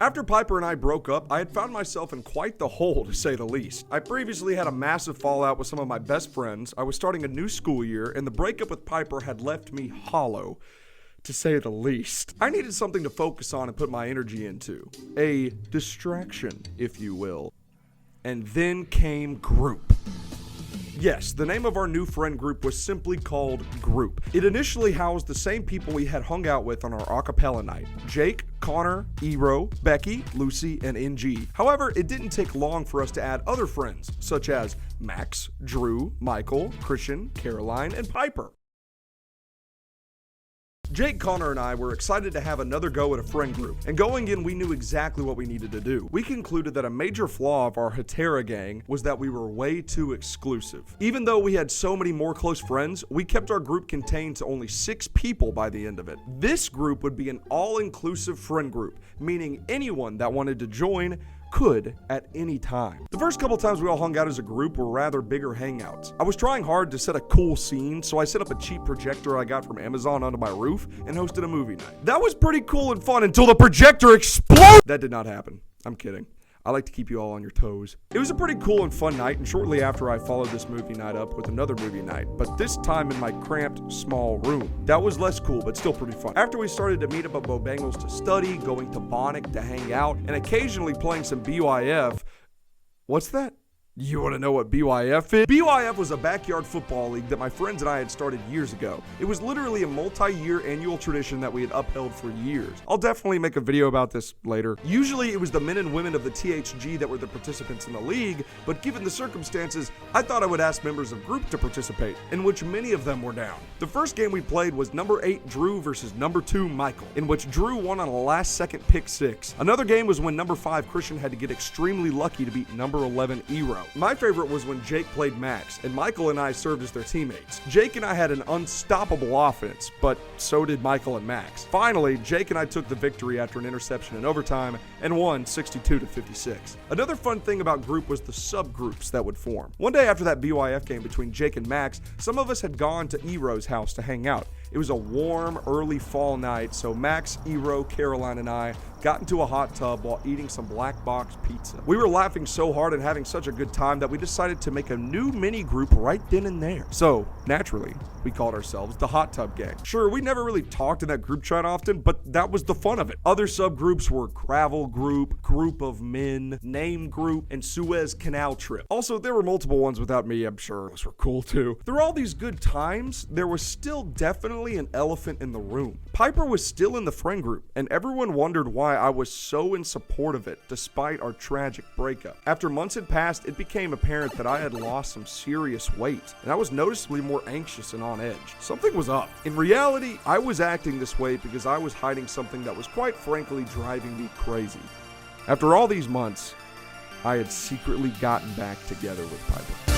After Piper and I broke up, I had found myself in quite the hole, to say the least. I previously had a massive fallout with some of my best friends, I was starting a new school year, and the breakup with Piper had left me hollow, to say the least. I needed something to focus on and put my energy into. A distraction, if you will. And then came Group. Yes, the name of our new friend group was simply called Group. It initially housed the same people we had hung out with on our acapella night. Jake, Connor, Ero, Becky, Lucy, and NG. However, it didn't take long for us to add other friends, such as Max, Drew, Michael, Christian, Caroline, and Piper. Jake, Connor, and I were excited to have another go at a friend group, and going in we knew exactly what we needed to do. We concluded that a major flaw of our Hatera gang was that we were way too exclusive. Even though we had so many more close friends, we kept our group contained to only 6 people by the end of it. This group would be an all-inclusive friend group, meaning anyone that wanted to join could at any time. The first couple times we all hung out as a group were rather bigger hangouts. I was trying hard to set a cool scene, so I set up a cheap projector I got from Amazon onto my roof and hosted a movie night. That was pretty cool and fun until the projector exploded! That did not happen. I'm kidding. I like to keep you all on your toes. It was a pretty coal and fun night, and shortly after I followed this movie night up with another movie night, but this time in my cramped, small room. That was less cool, but still pretty fun. After we started to meet up at Bo Bangles to study, going to Bonic to hang out, and occasionally playing some BYF. What's that? You want to know what BYF is? BYF was a backyard football league that my friends and I had started years ago. It was literally a multi-year annual tradition that we had upheld for years. I'll definitely make a video about this later. Usually it was the men and women of the THG that were the participants in the league, but given the circumstances, I thought I would ask members of group to participate, in which many of them were down. The first game we played was number 8 Drew versus number 2 Michael, in which Drew won on a last-second pick 6. Another game was when number 5 Christian had to get extremely lucky to beat number 11 Ero. My favorite was when Jake played Max, and Michael and I served as their teammates. Jake and I had an unstoppable offense, but so did Michael and Max. Finally, Jake and I took the victory after an interception in overtime and won 62-56. Another fun thing about group was the subgroups that would form. One day after that BYF game between Jake and Max, some of us had gone to Ero's house to hang out. It was a warm, early fall night, so Max, Ero, Caroline, and I got into a hot tub while eating some black box pizza. We were laughing so hard and having such a good time that we decided to make a new mini group right then and there. So, naturally, we called ourselves the Hot Tub Gang. Sure, we never really talked in that group chat often, but that was the fun of it. Other subgroups were Gravel Group, Group of Men, Name Group, and Suez Canal Trip. Also, there were multiple ones without me, I'm sure those were cool too. Through all these good times, there was still definitely an elephant in the room. Piper was still in the friend group, and everyone wondered why I was so in support of it despite our tragic breakup. After months had passed, it became apparent that I had lost some serious weight, and I was noticeably more anxious and on edge. Something was up. In reality, I was acting this way because I was hiding something that was quite frankly driving me crazy. After all these months, I had secretly gotten back together with Piper.